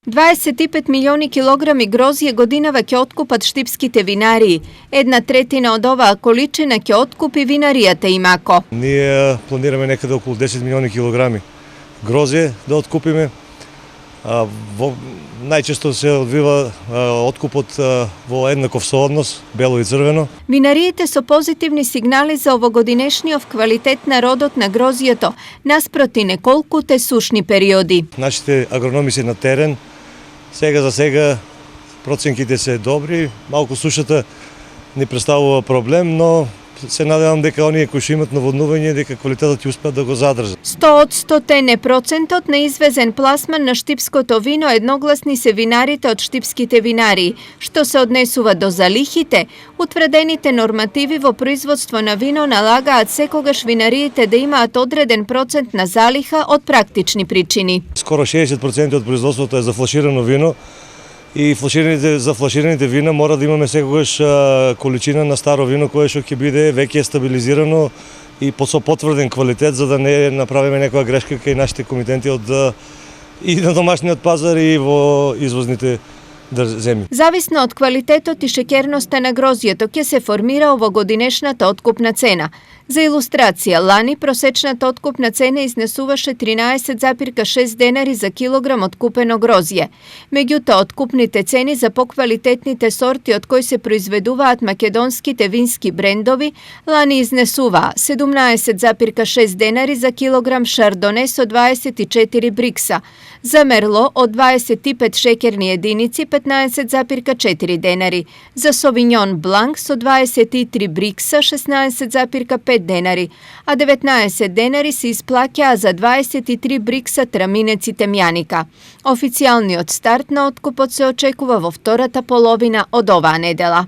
25 милиони килограми грозје годинава ќе откупат штипските винарии. 1/3 од оваа количина ќе откупи винаријата Имако. Ние планираме некаде околу 10 милиони килограми грозје да откупиме. Најчесто се одвива откупот во еднаков сооднос, бело и црвено. Винариите со позитивни сигнали за овогодинешниот квалитет на родот на грозјето, наспроти неколкуте сушни периоди. Нашите агрономи се на терен. Сега за сега проценките се добри, малку сушата не представува проблем, но се надевам дека оние кои што имат наводнување, дека квалитетот ќе успеат да го задржат. 100% е процентот на извезен пласман на штипското вино, едногласни се винарите од штипските винарии. Што се однесува до залихите, утврдените нормативи во производство на вино налагаат секогаш винариите да имаат одреден процент на залиха од практични причини. Скоро 60% од производството е за флаширано вино. И за флашираните вина мора да имаме секогаш количина на старо вино кое што ќе биде веќе стабилизирано и со потврден квалитет, за да не направиме некоја грешка кај нашите комитенти и на домашниот пазар и во извозните земји. Зависно од квалитетот и шеќерноста на грозјето ќе се формира овогодинешната откупна цена. За илустрација, лани просечната откупна цена изнесуваше 13,6 денари за килограм откупено грозје. Меѓутоа, откупните цени за поквалитетните сорти од кои се произведуваат македонските вински брендови, лани изнесуваа 17,6 денари за килограм шардоне со 24 брикса, за мерло од 25 шеќерни единици 15,4 денари, за совиньон бланк со 23 брикса 16,5 денари, а 19 денари се исплаќаа за 23 брикса траминец и темјаника. Официјалниот старт на откупот се очекува во втората половина од оваа недела.